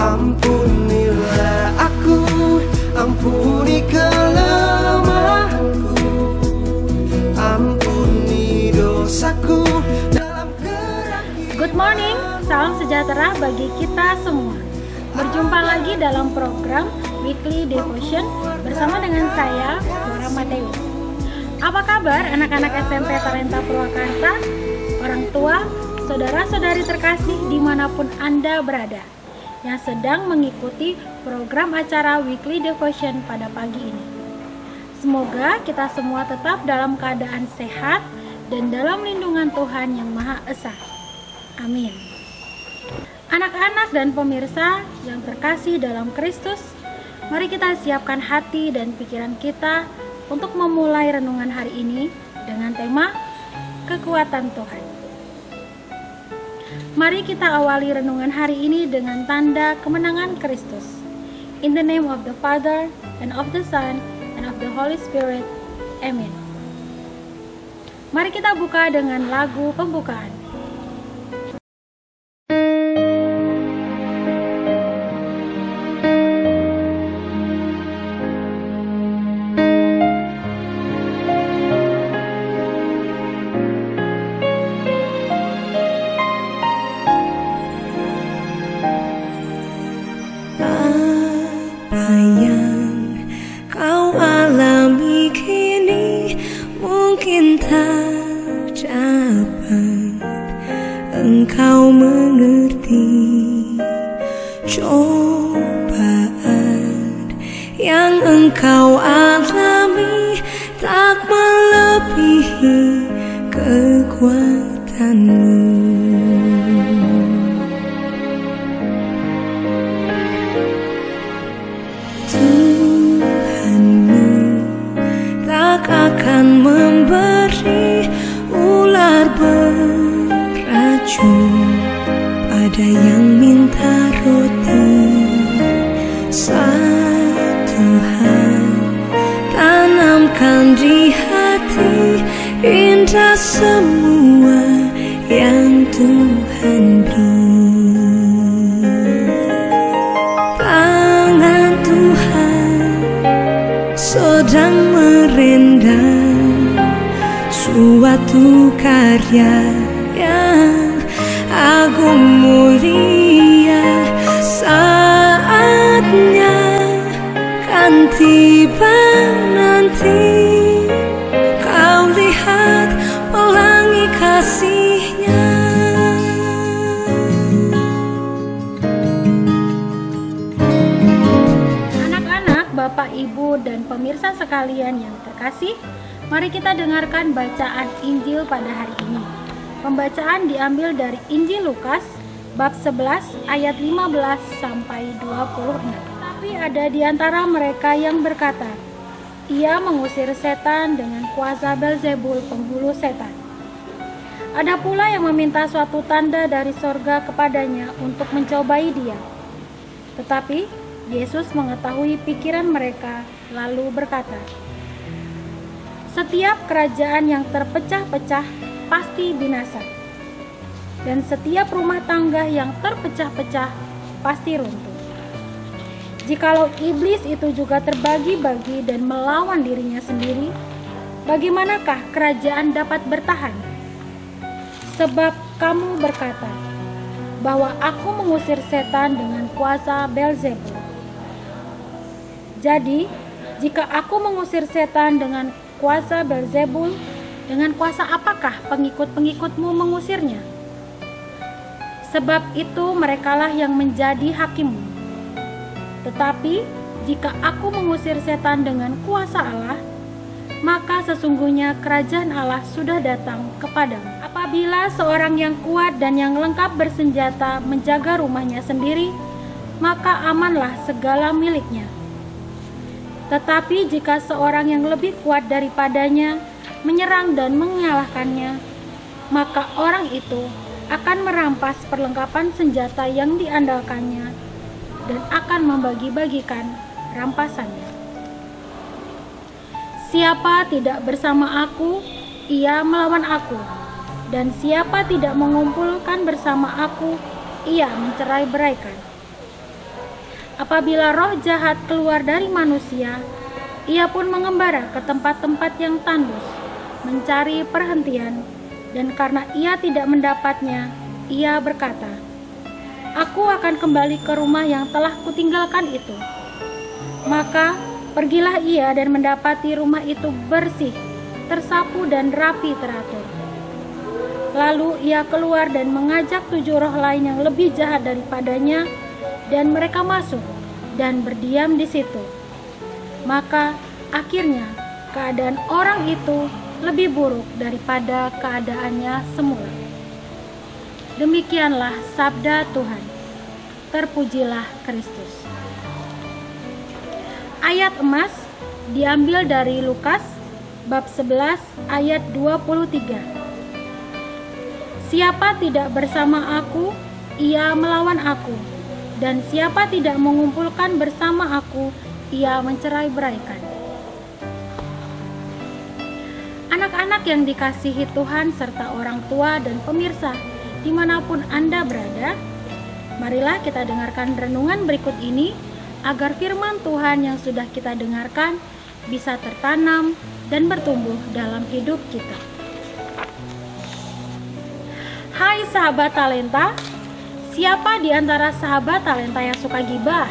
Ampunilah aku, ampuni kelemahanku, ampuni dosaku dalam kerahian. Good morning, salam sejahtera bagi kita semua. Berjumpa lagi dalam program Weekly Devotion bersama dengan saya, Dora Mateus. Apa kabar anak-anak SMP Talenta Purwakarta, orang tua, saudara-saudari terkasih dimanapun Anda berada yang sedang mengikuti program acara Weekly Devotion pada pagi ini. Semoga kita semua tetap dalam keadaan sehat dan dalam lindungan Tuhan yang Maha Esa. Amin. Anak-anak dan pemirsa yang terkasih dalam Kristus, mari kita siapkan hati dan pikiran kita untuk memulai renungan hari ini dengan tema kekuatan Tuhan. Mari kita awali renungan hari ini dengan tanda kemenangan Kristus. In the name of the Father, and of the Son, and of the Holy Spirit. Amen. Mari kita buka dengan lagu pembukaan. Engkau mengerti cobaan yang engkau alami tak melebihi kekuatanmu. Tuhanmu tak akan memberi ular pada yang minta roti. Saat Tuhan tanamkan di hati, indah semua yang Tuhan beri. Tangan Tuhan sedang merendam suatu karya yang agung mulia. Saatnya kan tiba nanti, kau lihat pelangi kasih-Nya. Anak-anak, Bapak, Ibu, dan pemirsa sekalian yang terkasih, mari kita dengarkan bacaan Injil pada hari ini. Pembacaan diambil dari Injil Lukas bab 11 ayat 15 sampai 26. Tapi ada di antara mereka yang berkata, "Ia mengusir setan dengan kuasa Belzebul, penghulu setan." Ada pula yang meminta suatu tanda dari sorga kepadanya untuk mencobai dia. Tetapi Yesus mengetahui pikiran mereka, lalu berkata, "Setiap kerajaan yang terpecah-pecah pasti binasa, dan setiap rumah tangga yang terpecah-pecah pasti runtuh. Jikalau iblis itu juga terbagi-bagi dan melawan dirinya sendiri, bagaimanakah kerajaan dapat bertahan? Sebab kamu berkata bahwa aku mengusir setan dengan kuasa Belzebul. Jadi, jika aku mengusir setan dengan kuasa Belzebul, dengan kuasa apakah pengikut-pengikutmu mengusirnya? Sebab itu merekalah yang menjadi hakimmu. Tetapi jika aku mengusir setan dengan kuasa Allah, maka sesungguhnya kerajaan Allah sudah datang kepadamu. Apabila seorang yang kuat dan yang lengkap bersenjata menjaga rumahnya sendiri, maka amanlah segala miliknya. Tetapi jika seorang yang lebih kuat daripadanya menyerang dan mengalahkannya, maka orang itu akan merampas perlengkapan senjata yang diandalkannya dan akan membagi-bagikan rampasannya. Siapa tidak bersama aku, ia melawan aku, dan siapa tidak mengumpulkan bersama aku, ia mencerai-beraikan. Apabila roh jahat keluar dari manusia, ia pun mengembara ke tempat-tempat yang tandus, mencari perhentian, dan karena ia tidak mendapatnya, ia berkata, "Aku akan kembali ke rumah yang telah kutinggalkan itu." Maka pergilah ia dan mendapati rumah itu bersih, tersapu dan rapi teratur. Lalu ia keluar dan mengajak 7 roh lain yang lebih jahat daripadanya, dan mereka masuk dan berdiam di situ. Maka akhirnya keadaan orang itu lebih buruk daripada keadaannya semula. Demikianlah sabda Tuhan. Terpujilah Kristus. Ayat emas diambil dari Lukas bab 11 ayat 23. Siapa tidak bersama aku, ia melawan aku, dan siapa tidak mengumpulkan bersama aku, ia mencerai-beraikan. Anak-anak yang dikasihi Tuhan serta orang tua dan pemirsa dimanapun Anda berada, marilah kita dengarkan renungan berikut ini agar firman Tuhan yang sudah kita dengarkan bisa tertanam dan bertumbuh dalam hidup kita. Hai sahabat talenta, siapa di antara sahabat talenta yang suka gibah?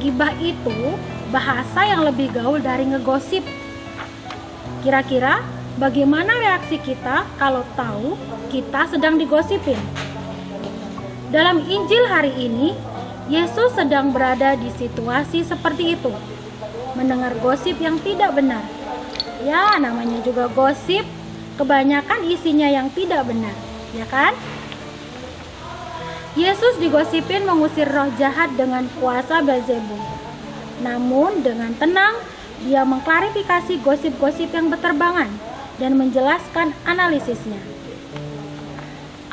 Gibah itu bahasa yang lebih gaul dari ngegosip. Kira-kira bagaimana reaksi kita kalau tahu kita sedang digosipin? Dalam Injil hari ini, Yesus sedang berada di situasi seperti itu, mendengar gosip yang tidak benar. Ya, namanya juga gosip, kebanyakan isinya yang tidak benar, ya kan? Yesus digosipin mengusir roh jahat dengan kuasa Beelzebul. Namun dengan tenang, dia mengklarifikasi gosip-gosip yang berterbangan dan menjelaskan analisisnya.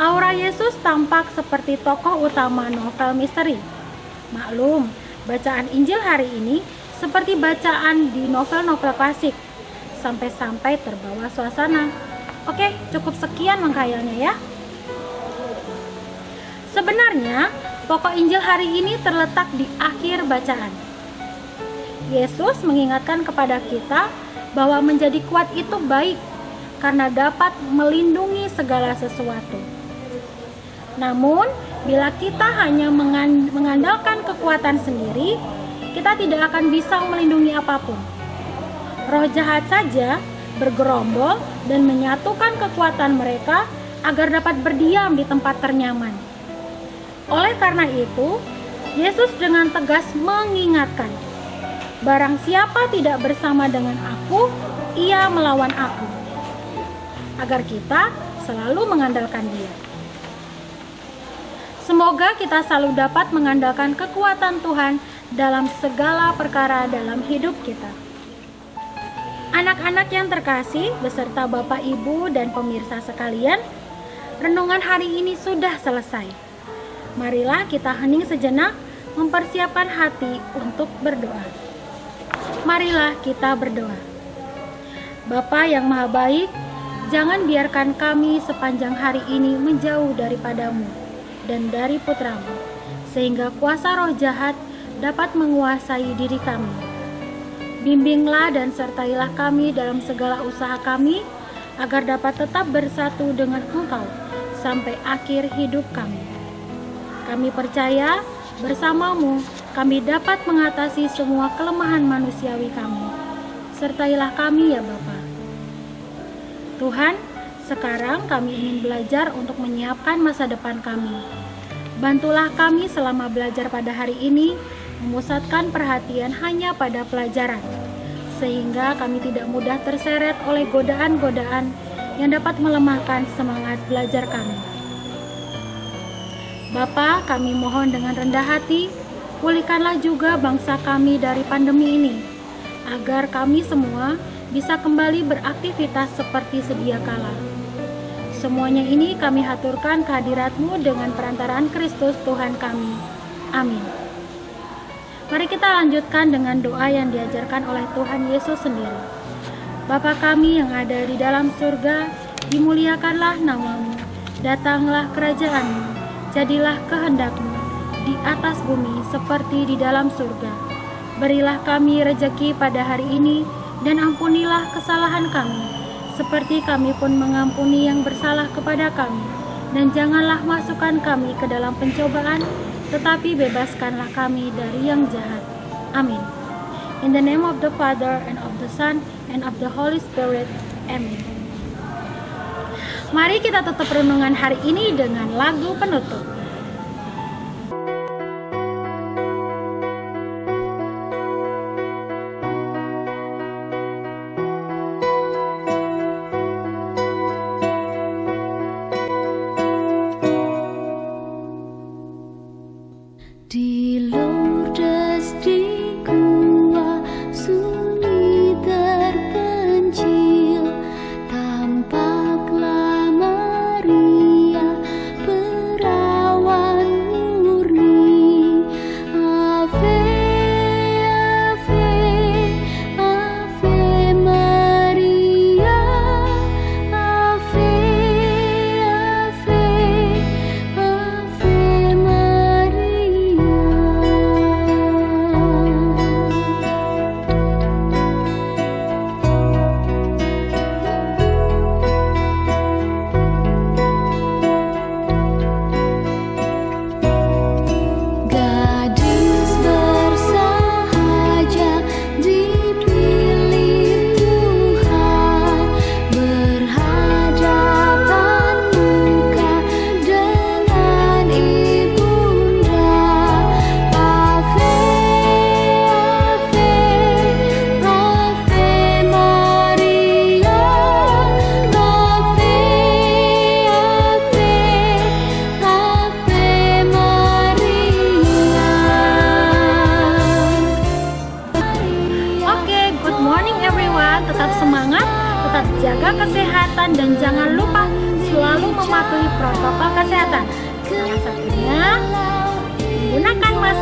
Aura Yesus tampak seperti tokoh utama novel misteri. Maklum, bacaan Injil hari ini seperti bacaan di novel-novel klasik, sampai-sampai terbawa suasana. Oke, cukup sekian menghayalnya ya. Sebenarnya, pokok Injil hari ini terletak di akhir bacaan. Yesus mengingatkan kepada kita bahwa menjadi kuat itu baik karena dapat melindungi segala sesuatu. Namun, bila kita hanya mengandalkan kekuatan sendiri, kita tidak akan bisa melindungi apapun. Roh jahat saja bergerombol dan menyatukan kekuatan mereka agar dapat berdiam di tempat ternyaman. Oleh karena itu, Yesus dengan tegas mengingatkan, "Barang siapa tidak bersama dengan aku, ia melawan aku." Agar kita selalu mengandalkan Dia. Semoga kita selalu dapat mengandalkan kekuatan Tuhan dalam segala perkara dalam hidup kita. Anak-anak yang terkasih beserta Bapak, Ibu, dan pemirsa sekalian, renungan hari ini sudah selesai. Marilah kita hening sejenak mempersiapkan hati untuk berdoa. Marilah kita berdoa. Bapa yang Maha Baik, jangan biarkan kami sepanjang hari ini menjauh daripadamu dan dari putramu, sehingga kuasa roh jahat dapat menguasai diri kami. Bimbinglah dan sertailah kami dalam segala usaha kami, agar dapat tetap bersatu dengan Engkau sampai akhir hidup kami. Kami percaya bersamamu kami dapat mengatasi semua kelemahan manusiawi kami. Sertailah kami ya Bapa. Tuhan, sekarang kami ingin belajar untuk menyiapkan masa depan kami. Bantulah kami selama belajar pada hari ini, memusatkan perhatian hanya pada pelajaran, sehingga kami tidak mudah terseret oleh godaan-godaan yang dapat melemahkan semangat belajar kami. Bapa, kami mohon dengan rendah hati, pulihkanlah juga bangsa kami dari pandemi ini, agar kami semua bisa kembali beraktivitas seperti sedia kala. Semuanya ini kami haturkan kehadirat-Mu dengan perantaraan Kristus Tuhan kami. Amin. Mari kita lanjutkan dengan doa yang diajarkan oleh Tuhan Yesus sendiri. Bapa kami yang ada di dalam surga, dimuliakanlah nama-Mu, datanglah kerajaan-Mu, jadilah kehendak-Mu di atas bumi seperti di dalam surga. Berilah kami rejeki pada hari ini, dan ampunilah kesalahan kami, seperti kami pun mengampuni yang bersalah kepada kami. Dan janganlah masukkan kami ke dalam pencobaan, tetapi bebaskanlah kami dari yang jahat. Amin. In the name of the Father, and of the Son, and of the Holy Spirit. Amin. Mari kita tutup renungan hari ini dengan lagu penutup. Di Lourdes di gua sunyi terpencil, tampaklah Maria perawan murni. Ave, Ave, Ave Maria, Ave, Ave, Ave Maria. Gadis bersahaja dipilih Tuhan, berhadapan muka dengan ibunda. Ave, Ave, Ave Maria, Ave, Ave, Ave Maria. Oke, good morning everyone. Tetap semangat, tetap jaga kesehatan, dan jangan lupa selalu mematuhi protokol kesehatan. Salah satunya menggunakan masker